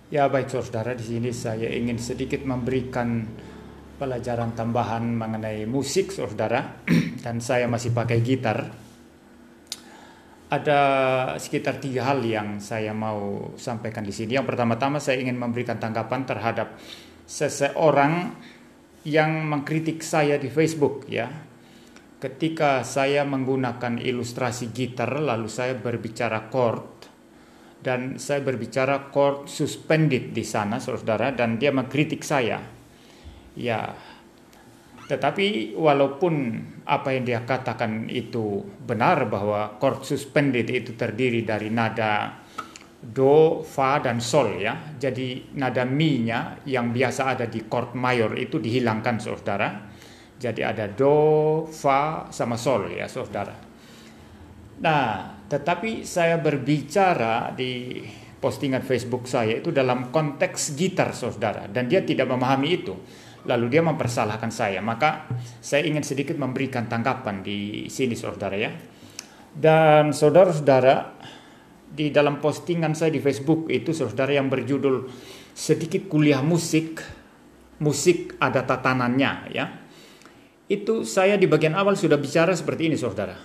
Ya baik saudara, di sini saya ingin sedikit memberikan pelajaran tambahan mengenai musik saudara. Dan saya masih pakai gitar. Ada sekitar 3 hal yang saya mau sampaikan di sini. Yang pertama-tama saya ingin memberikan tanggapan terhadap seseorang yang mengkritik saya di Facebook ya. Ketika saya menggunakan ilustrasi gitar lalu saya berbicara chord dan saya berbicara chord suspended di sana saudara, dan dia mengkritik saya. Ya, tetapi walaupun apa yang dia katakan itu benar bahwa chord suspended itu terdiri dari nada do, fa, dan sol ya. Jadi nada mi-nya yang biasa ada di chord mayor itu dihilangkan saudara. Jadi ada do, fa, sama sol ya saudara. Nah, tetapi saya berbicara di postingan Facebook saya itu dalam konteks gitar saudara, dan dia tidak memahami itu. Lalu dia mempersalahkan saya. Maka saya ingin sedikit memberikan tanggapan di sini saudara ya. Dan saudara-saudara, di dalam postingan saya di Facebook itu saudara yang berjudul sedikit kuliah musik ada tatanannya ya. Itu saya di bagian awal sudah bicara seperti ini saudara.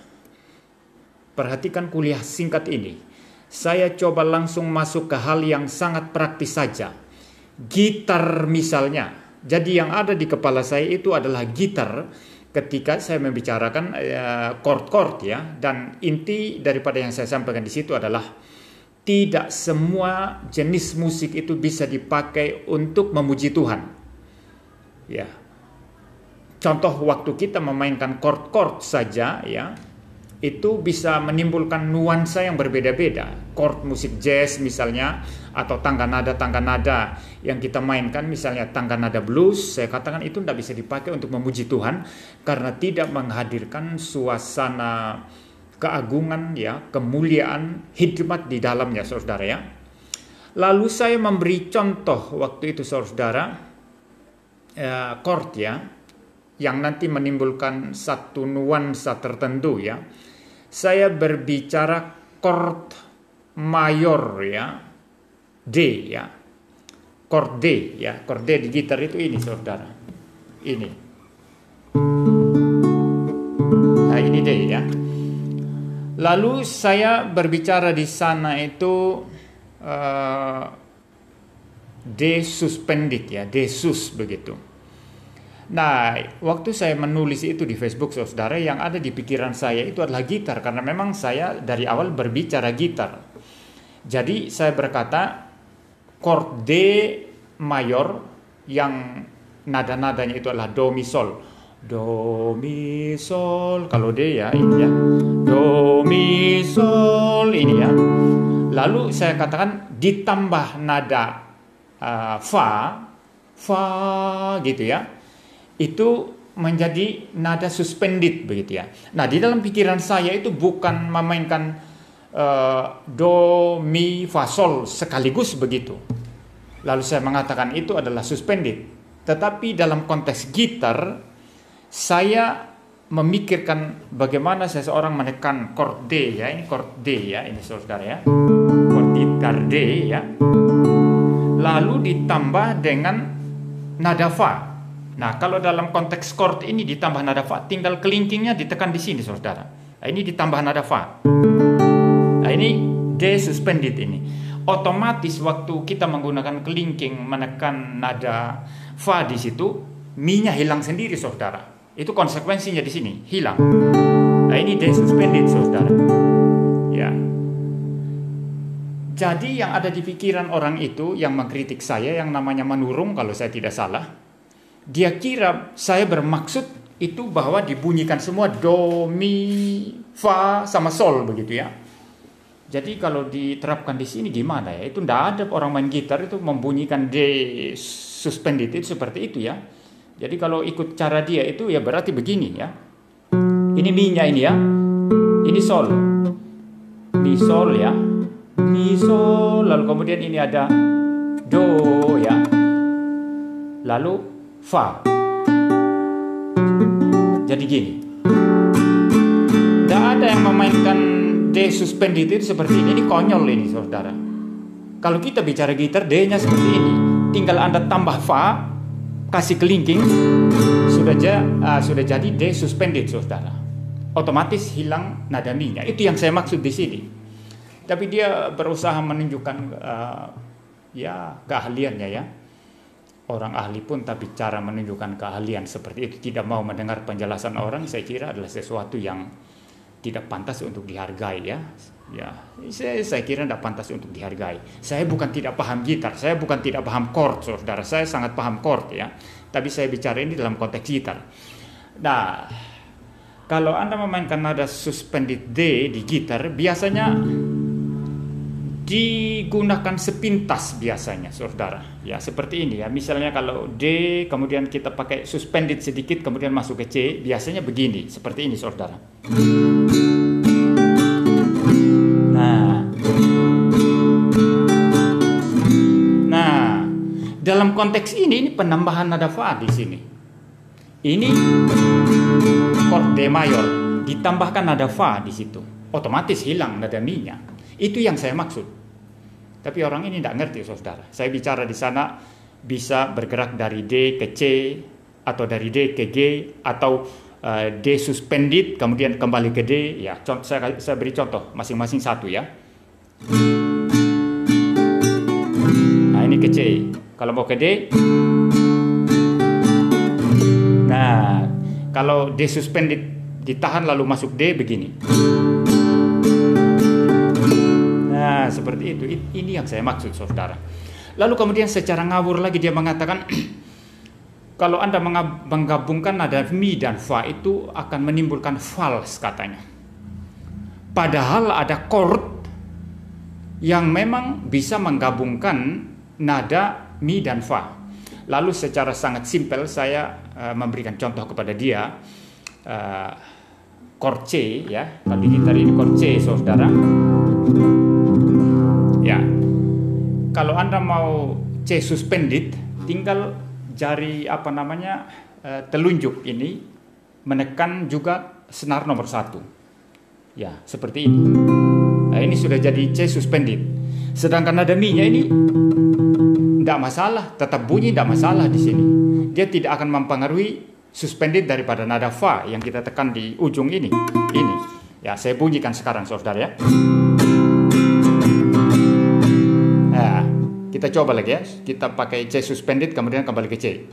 Perhatikan kuliah singkat ini. Saya coba langsung masuk ke hal yang sangat praktis saja. Gitar misalnya. Jadi yang ada di kepala saya itu adalah gitar ketika saya membicarakan chord-chord ya. Dan inti daripada yang saya sampaikan di situ adalah tidak semua jenis musik itu bisa dipakai untuk memuji Tuhan. Ya. Contoh waktu kita memainkan chord-chord saja ya, itu bisa menimbulkan nuansa yang berbeda-beda. Chord musik jazz misalnya, atau tangga nada yang kita mainkan misalnya tangga nada blues, saya katakan itu tidak bisa dipakai untuk memuji Tuhan karena tidak menghadirkan suasana keagungan ya, kemuliaan, hikmat di dalamnya saudara ya. Lalu saya memberi contoh waktu itu saudara, chord ya, yang nanti menimbulkan satu nuansa tertentu ya. Saya berbicara chord mayor ya, D ya, chord D ya, chord D di gitar itu ini saudara, ini. Nah ini D ya. Lalu saya berbicara di sana itu D suspended ya, D sus begitu. Nah, waktu saya menulis itu di Facebook saudara, yang ada di pikiran saya itu adalah gitar, karena memang saya dari awal berbicara gitar. Jadi saya berkata chord D mayor yang nada-nadanya itu adalah do mi sol. Do mi sol, kalau D ya ini ya. Do mi sol ini ya. Lalu saya katakan ditambah nada fa gitu ya. Itu menjadi nada suspended begitu ya. Nah di dalam pikiran saya itu bukan memainkan do, mi, fa, sol sekaligus begitu. Lalu saya mengatakan itu adalah suspended. Tetapi dalam konteks gitar, saya memikirkan bagaimana seseorang menekan chord D ya. Ini chord D ya, ini saudara ya. Chord gitar D ya. Lalu ditambah dengan nada fa. Nah, kalau dalam konteks chord ini ditambah nada fa, tinggal kelingkingnya ditekan di sini, saudara. Nah, ini ditambah nada fa. Nah, ini D suspended ini. Otomatis waktu kita menggunakan kelingking menekan nada fa di situ, mi-nya hilang sendiri, saudara. Itu konsekuensinya di sini, hilang. Nah, ini D suspended, saudara. Ya. Jadi yang ada di pikiran orang itu yang mengkritik saya, yang namanya Manurung kalau saya tidak salah, dia kira saya bermaksud itu bahwa dibunyikan semua do, mi, fa, sama sol begitu ya. Jadi kalau diterapkan di sini gimana ya? Itu tidak ada orang main gitar itu membunyikan D suspended itu seperti itu ya. Jadi kalau ikut cara dia itu ya berarti begini ya. Ini mi-nya ini ya. Ini sol. Mi sol ya. Mi sol, lalu kemudian ini ada do ya. Lalu fa. Jadi gini. Tidak ada yang memainkan D suspended itu seperti ini. Ini konyol ini saudara. Kalau kita bicara gitar, D-nya seperti ini. Tinggal Anda tambah Fa, kasih kelingking, sudah jadi D suspended, saudara. Otomatis hilang nada Mi-nya. Itu yang saya maksud di sini. Tapi dia berusaha menunjukkan keahliannya ya. Orang ahli pun tapi cara menunjukkan keahlian seperti itu, tidak mau mendengar penjelasan orang, saya kira adalah sesuatu yang tidak pantas untuk dihargai ya. Ya, saya kira tidak pantas untuk dihargai. Saya bukan tidak paham gitar, saya bukan tidak paham chord, saudara. Saya sangat paham chord ya. Tapi saya bicara ini dalam konteks gitar. Nah, kalau Anda memainkan nada suspended D di gitar, biasanya digunakan sepintas biasanya, saudara. Ya, seperti ini ya. Misalnya kalau D, kemudian kita pakai suspended sedikit, kemudian masuk ke C, biasanya begini, seperti ini, saudara. Nah, dalam konteks ini penambahan nada Fa di sini. Ini chord D mayor, ditambahkan nada Fa di situ, otomatis hilang nada Mi-nya. Itu yang saya maksud. Tapi orang ini tidak ngerti, saudara. Saya bicara di sana bisa bergerak dari D ke C, atau dari D ke G, atau D suspended kemudian kembali ke D. Ya, saya beri contoh masing-masing satu ya. Nah, ini ke C. Kalau mau ke D, nah kalau D suspended ditahan lalu masuk D begini. Nah, seperti itu. Ini yang saya maksud, saudara. Lalu kemudian secara ngawur lagi dia mengatakan kalau Anda menggabungkan nada Mi dan Fa itu akan menimbulkan fals katanya. Padahal ada chord yang memang bisa menggabungkan nada Mi dan Fa. Lalu secara sangat simpel saya memberikan contoh kepada dia chord C ya. Kalau di gitar ini chord C, saudara. Ya, kalau Anda mau C suspended, tinggal jari telunjuk ini menekan juga senar nomor 1. Ya, seperti ini. Nah, ini sudah jadi C suspended. Sedangkan nada Mi-nya ini tidak masalah, tetap bunyi tidak masalah di sini. Dia tidak akan mempengaruhi suspended daripada nada Fa yang kita tekan di ujung ini. Ini. Ya, saya bunyikan sekarang, saudara ya. Nah, kita coba lagi ya. Kita pakai C suspended kemudian kembali ke C.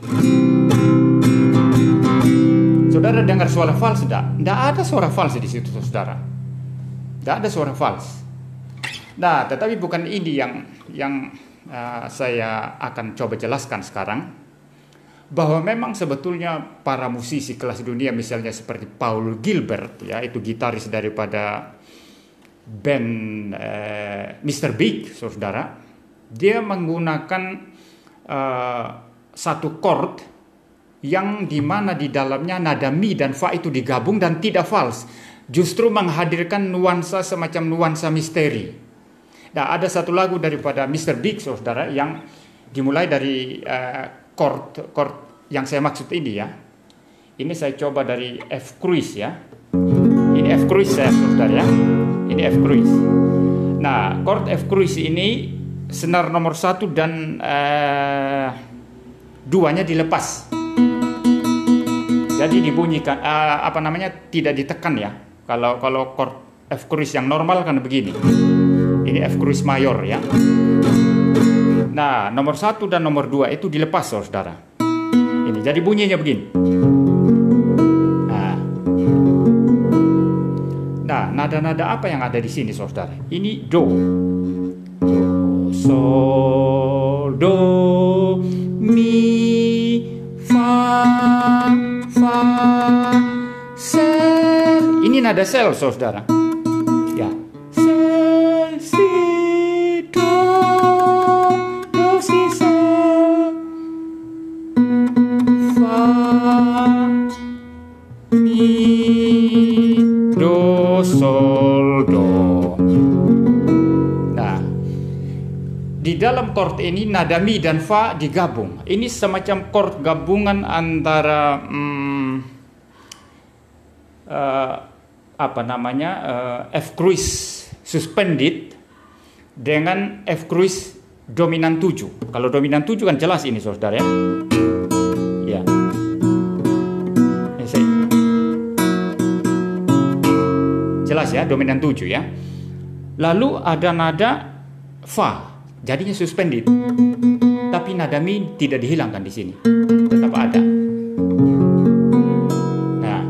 Saudara dengar suara fals tidak? Tidak ada suara fals di situ, saudara. Tidak ada suara fals. Nah, tetapi bukan ini yang saya akan coba jelaskan sekarang. Bahwa memang sebetulnya para musisi kelas dunia misalnya seperti Paul Gilbert ya, itu gitaris daripada band Mr. Big, saudara. Dia menggunakan satu chord yang dimana di dalamnya nada Mi dan Fa itu digabung dan tidak fals, justru menghadirkan nuansa semacam nuansa misteri. Nah, ada satu lagu daripada Mr. Big, saudara, yang dimulai dari chord yang saya maksud ini ya. Ini saya coba dari F cruise ya. Ini F cruise ya, saudara ya. Ini F cruise. Nah, chord F cruise ini senar nomor 1 dan 2-nya dilepas. Jadi dibunyikan tidak ditekan ya. Kalau chord F cruise yang normal kan begini. Ini F cruise mayor ya. Nah, nomor 1 dan nomor 2 itu dilepas, saudara. Ini jadi bunyinya begini. Nah, nada-nada apa yang ada di sini, saudara? Ini do. Do, sol, do, mi, fa, sel. Ini nada sel, saudara. Ya. Sel, si, do, si, sol, fa, mi, do, sol, do. Nah, di dalam chord ini nada Mi dan Fa digabung. Ini semacam chord gabungan antara F cruise suspended dengan F cruise dominan 7. Kalau dominan 7 kan jelas ini saudara ya. Ya. Jelas ya, dominan 7 ya. Lalu ada nada fa, jadinya suspended. Tapi nada mi tidak dihilangkan di sini, tetap ada. Nah,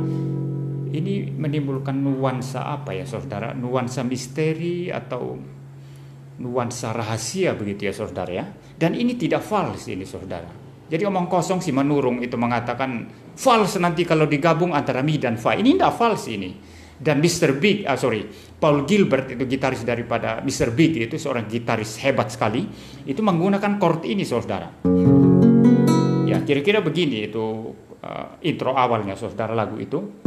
ini menimbulkan nuansa apa ya saudara? Nuansa misteri atau nuansa rahasia begitu ya saudara ya. Dan ini tidak false ini saudara. Jadi omong kosong si Manurung itu mengatakan false nanti kalau digabung antara mi dan fa. Ini tidak false ini. Dan Paul Gilbert itu gitaris daripada Mr. Big, itu seorang gitaris hebat sekali, itu menggunakan chord ini saudara. Ya kira-kira begini itu intro awalnya saudara lagu itu.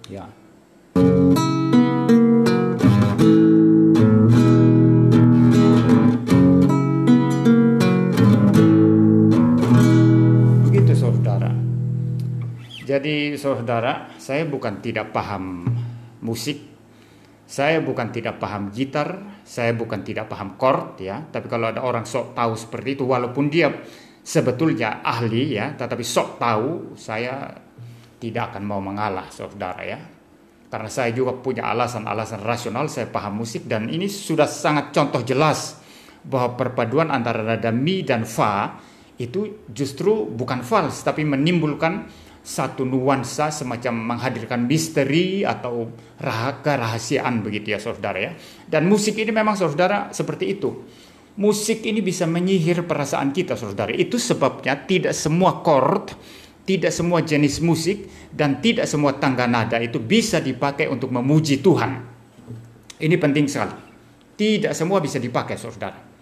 Ya. Begitu saudara. Jadi saudara, saya bukan tidak paham musik, saya bukan tidak paham gitar, saya bukan tidak paham chord ya. Tapi kalau ada orang sok tahu seperti itu, walaupun dia sebetulnya ahli ya, tetapi sok tahu, saya tidak akan mau mengalah saudara ya. Karena saya juga punya alasan-alasan rasional, saya paham musik, dan ini sudah sangat contoh jelas bahwa perpaduan antara nada mi dan fa itu justru bukan false, tapi menimbulkan satu nuansa semacam menghadirkan misteri atau kerahasiaan begitu ya saudara ya. Dan musik ini memang saudara seperti itu. Musik ini bisa menyihir perasaan kita saudara. Itu sebabnya tidak semua chord, tidak semua jenis musik, dan tidak semua tangga nada itu bisa dipakai untuk memuji Tuhan. Ini penting sekali. Tidak semua bisa dipakai saudara.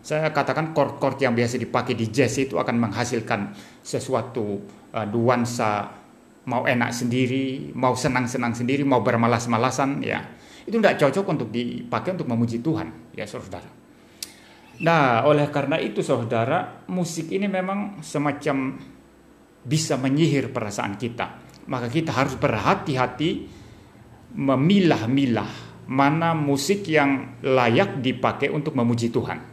Saya katakan chord-chord yang biasa dipakai di jazz itu akan menghasilkan sesuatu nuansa, mau enak sendiri, mau senang-senang sendiri, mau bermalas-malasan ya. Itu tidak cocok untuk dipakai untuk memuji Tuhan ya saudara. Nah, oleh karena itu saudara, musik ini memang semacam bisa menyihir perasaan kita. Maka kita harus berhati-hati memilah-milah mana musik yang layak dipakai untuk memuji Tuhan.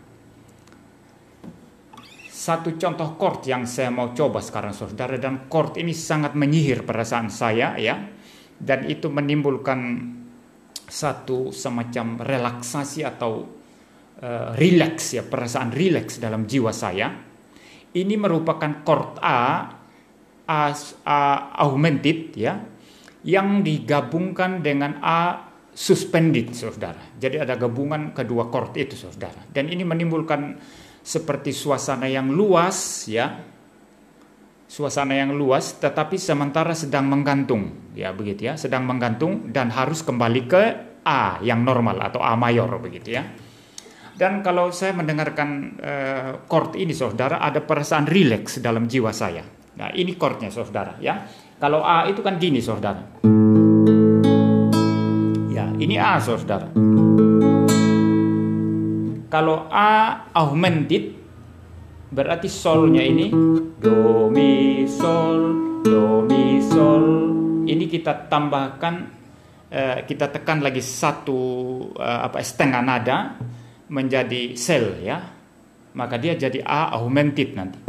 Satu contoh chord yang saya mau coba sekarang saudara, dan chord ini sangat menyihir perasaan saya ya, dan itu menimbulkan satu semacam relaksasi atau relax ya, perasaan relax dalam jiwa saya. Ini merupakan chord A augmented ya, yang digabungkan dengan A suspended saudara. Jadi ada gabungan kedua chord itu saudara, dan ini menimbulkan seperti suasana yang luas ya, suasana yang luas tetapi sementara sedang menggantung ya begitu ya, sedang menggantung dan harus kembali ke A yang normal atau A mayor begitu ya. Dan kalau saya mendengarkan chord ini saudara, ada perasaan rileks dalam jiwa saya. Nah ini chordnya saudara ya. Kalau A itu kan gini saudara ya, ini A saudara. Kalau A augmented berarti solnya ini do mi sol, do mi sol. Ini kita tambahkan, kita tekan lagi satu setengah nada menjadi sel ya. Maka dia jadi A augmented nanti.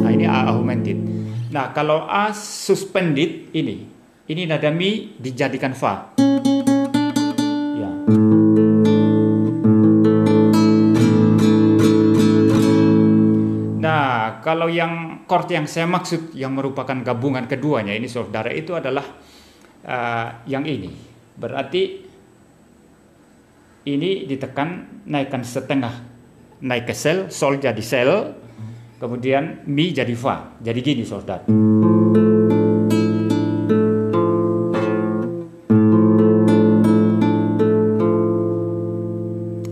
Nah ini A augmented. Nah kalau A suspended ini nada mi dijadikan fa. Kalau yang chord yang saya maksud yang merupakan gabungan keduanya ini saudara, itu adalah yang ini. Berarti ini ditekan, naikkan setengah, naik ke sel, sol jadi sel, kemudian mi jadi fa. Jadi gini saudara.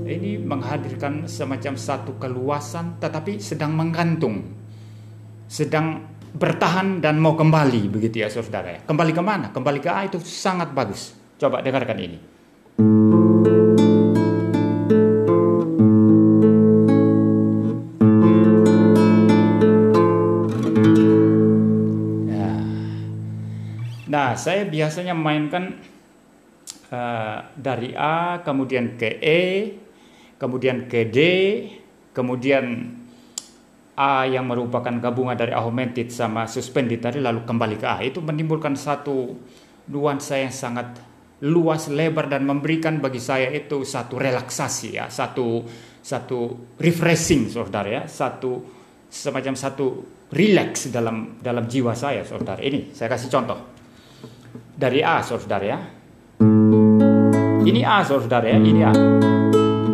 Ini menghadirkan semacam satu keluasan tetapi sedang menggantung, sedang bertahan dan mau kembali begitu ya saudara ya. Kembali kemana? Kembali ke A, itu sangat bagus. Coba dengarkan ini. Nah, saya biasanya mainkan dari A, kemudian ke E, kemudian ke D, kemudian A yang merupakan gabungan dari augmented sama suspended tadi, lalu kembali ke A. Itu menimbulkan satu nuansa yang sangat luas, lebar, dan memberikan bagi saya itu satu relaksasi ya, satu refreshing saudara ya, semacam satu relax dalam jiwa saya saudara. Ini saya kasih contoh dari A saudara ya. Ini A saudara ya, ini A.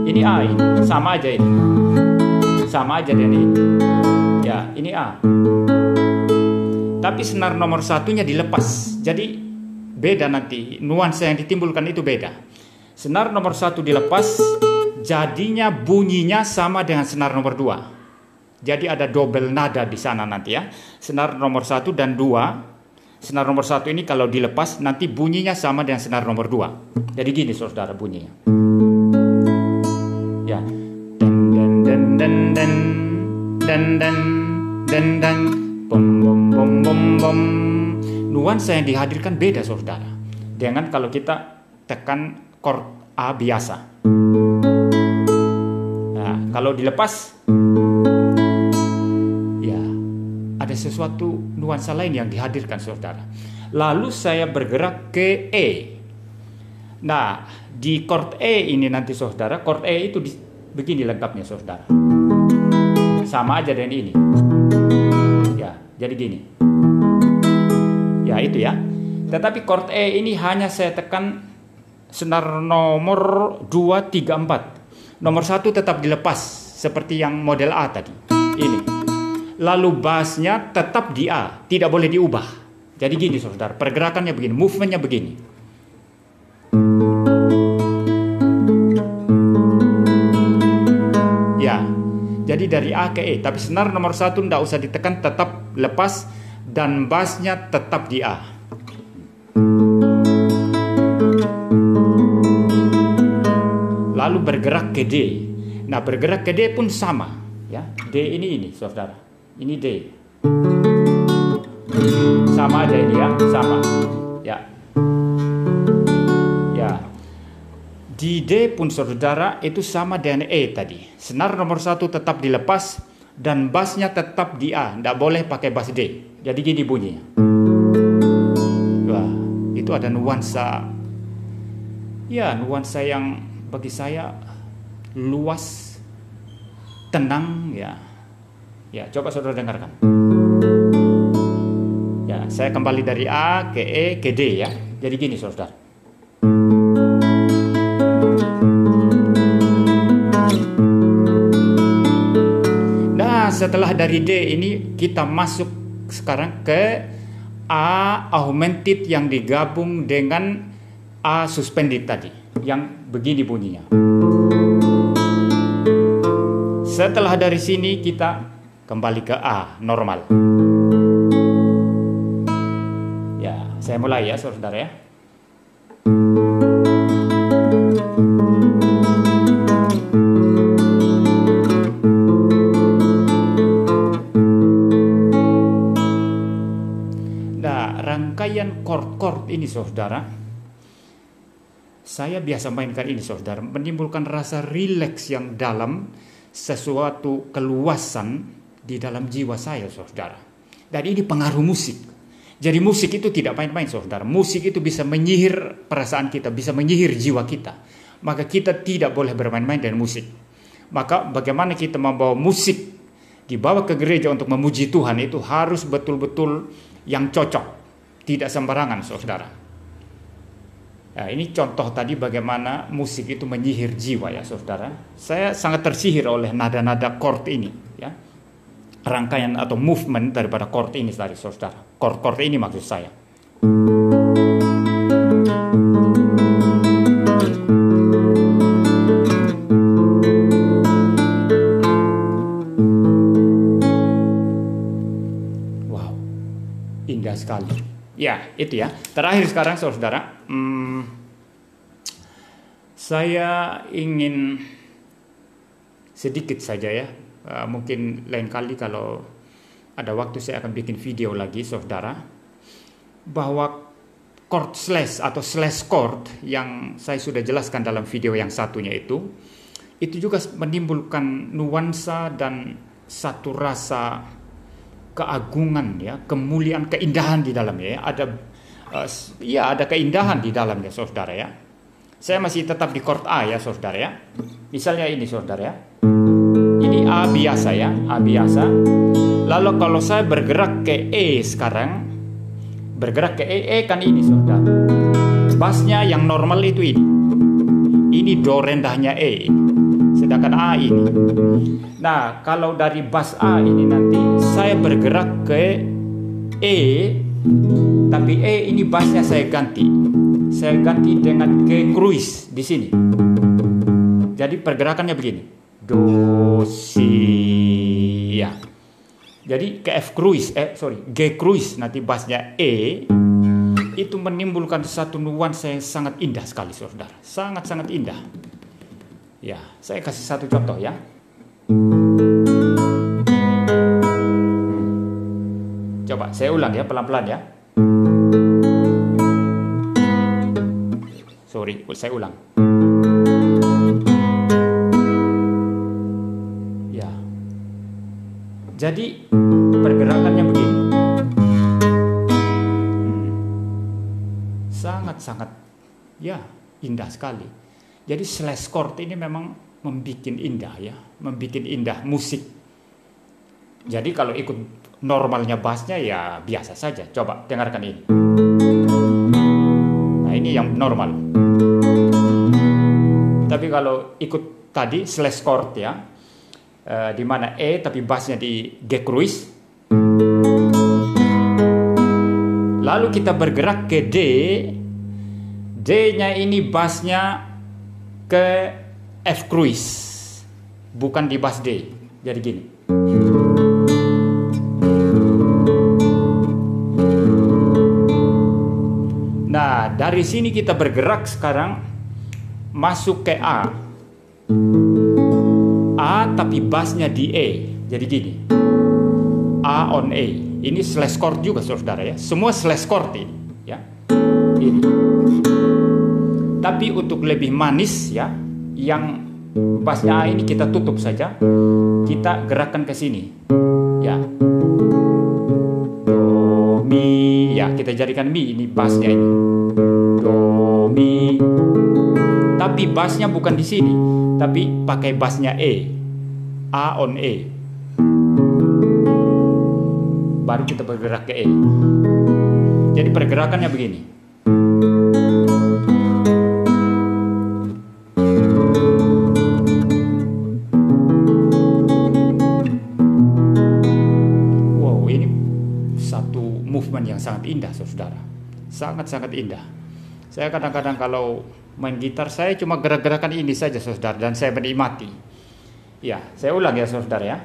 Ini A, ini sama aja, ini sama aja dengan ini. Ya, ini A. Tapi senar nomor satunya dilepas. Jadi beda nanti, nuansa yang ditimbulkan itu beda. Senar nomor satu dilepas, jadinya bunyinya sama dengan senar nomor dua. Jadi ada double nada di sana nanti ya. Senar nomor satu dan dua. Senar nomor satu ini kalau dilepas nanti bunyinya sama dengan senar nomor dua. Jadi gini saudara bunyinya. Ya. Dan dan dan dan dan dan dan bom bom bom bom bom. Nuansa yang dihadirkan beda saudara dengan kalau kita tekan chord A biasa. Nah, kalau dilepas ya ada sesuatu nuansa lain yang dihadirkan saudara. Lalu saya bergerak ke E. Nah, di chord E ini nanti saudara, chord E itu begini lengkapnya saudara. Sama aja dengan ini. Ya, jadi gini. Ya itu ya. Tetapi chord E ini hanya saya tekan senar nomor 2, 3, 4. Nomor 1 tetap dilepas seperti yang model A tadi. Ini. Lalu bassnya tetap di A, tidak boleh diubah. Jadi gini saudara, pergerakannya begini, movementnya begini. Ya. Jadi dari A ke E, tapi senar nomor 1 tidak usah ditekan, tetap lepas. Dan bassnya tetap di A. Lalu bergerak ke D. Nah bergerak ke D pun sama ya. D ini saudara. Ini D. Sama aja ini ya, sama. Ya. Ya. Di D pun saudara itu sama dengan E tadi. Senar nomor 1 tetap dilepas dan bassnya tetap di A, tidak boleh pakai bass D. Jadi gini bunyinya. Wah, itu ada nuansa, ya nuansa yang bagi saya luas, tenang ya. Ya, coba saudara dengarkan. Ya, saya kembali dari A ke E ke D ya. Jadi gini saudara. Nah, setelah dari D ini kita masuk sekarang ke A augmented yang digabung dengan A suspended tadi, yang begini bunyinya. Setelah dari sini kita kembali ke A normal. Ya, saya mulai ya saudara ya. Rangkaian chord-chord ini saudara, saya biasa mainkan ini saudara, menimbulkan rasa rileks yang dalam, sesuatu keluasan di dalam jiwa saya saudara. Dan ini pengaruh musik. Jadi musik itu tidak main-main saudara. Musik itu bisa menyihir perasaan kita, bisa menyihir jiwa kita. Maka kita tidak boleh bermain-main dengan musik. Maka bagaimana kita membawa musik dibawa ke gereja untuk memuji Tuhan, itu harus betul-betul yang cocok. Tidak sembarangan saudara. Nah, ini contoh tadi bagaimana musik itu menyihir jiwa ya saudara. Saya sangat tersihir oleh nada-nada chord ini ya. Rangkaian atau movement daripada chord ini tadi saudara. Chord-chord ini maksud saya. Wow, indah sekali. Ya, itu ya. Terakhir sekarang saudara, saya ingin sedikit saja ya. Mungkin lain kali kalau ada waktu saya akan bikin video lagi saudara. Bahwa chord slash atau slash chord yang saya sudah jelaskan dalam video yang satunya itu juga menimbulkan nuansa dan satu rasa keagungan ya, kemuliaan, keindahan di dalamnya ya. Ada keindahan di dalamnya saudara ya. Saya masih tetap di chord A ya saudara ya. Misalnya ini saudara ya. Ini A biasa ya, A biasa. Lalu kalau saya bergerak ke E sekarang, bergerak ke E kan ini saudara. Bassnya yang normal itu ini. Ini do rendahnya E ini. Sedangkan A ini. Nah, kalau dari bass A ini nanti saya bergerak ke E, tapi E ini bassnya saya ganti. Saya ganti dengan ke cruise di sini. Jadi pergerakannya begini. Do, si, ya. Jadi ke F cruise, G cruise nanti bassnya E itu menimbulkan satu nuansa yang sangat indah sekali saudara. Sangat-sangat indah. Ya, saya kasih satu contoh ya. Coba saya ulang ya, pelan-pelan ya. Sorry, saya ulang. Ya. Jadi pergerakannya begini. Sangat-sangat ya, indah sekali. Jadi slash chord ini memang membuat indah ya, membuat indah musik. Jadi kalau ikut normalnya bassnya ya biasa saja. Coba dengarkan ini. Nah ini yang normal. Tapi kalau ikut tadi slash chord ya, di mana E tapi bassnya di G cruise. Lalu kita bergerak ke D. D-nya ini bassnya ke F cruise, bukan di bass D. Jadi gini. Nah, dari sini kita bergerak sekarang masuk ke A. A tapi bassnya di E. Jadi gini. A on E. Ini slash chord juga saudara ya. Semua slash chord ini ya. Ini. Tapi untuk lebih manis ya, yang bassnya A ini kita tutup saja. Kita gerakkan ke sini. Ya. Do, mi. Ya, kita jadikan mi. Ini bassnya ini. Do, mi. Tapi bassnya bukan di sini. Tapi pakai bassnya E. A on E. Baru kita bergerak ke E. Jadi pergerakannya begini. Movement yang sangat indah saudara, sangat-sangat indah. Saya kadang-kadang kalau main gitar saya cuma gerak-gerakan ini saja saudara, dan saya menikmati. Ya, saya ulang ya saudara ya.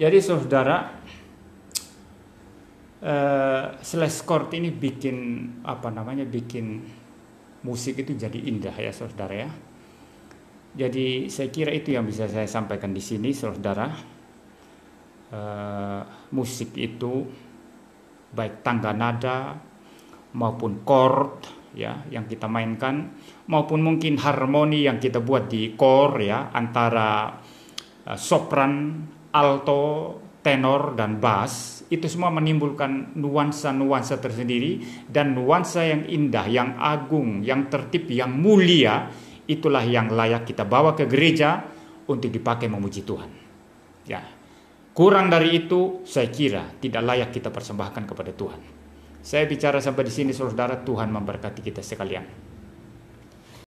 Jadi saudara, slash chord ini bikin bikin musik itu jadi indah ya saudara ya. Jadi saya kira itu yang bisa saya sampaikan di sini saudara. Musik itu baik tangga nada maupun chord ya yang kita mainkan, maupun mungkin harmoni yang kita buat di core ya, antara sopran, alto, tenor, dan bass, itu semua menimbulkan nuansa-nuansa tersendiri dan nuansa yang indah, yang agung, yang tertib, yang mulia. Itulah yang layak kita bawa ke gereja untuk dipakai memuji Tuhan. Ya, kurang dari itu saya kira tidak layak kita persembahkan kepada Tuhan. Saya bicara sampai di sini saudara, Tuhan memberkati kita sekalian.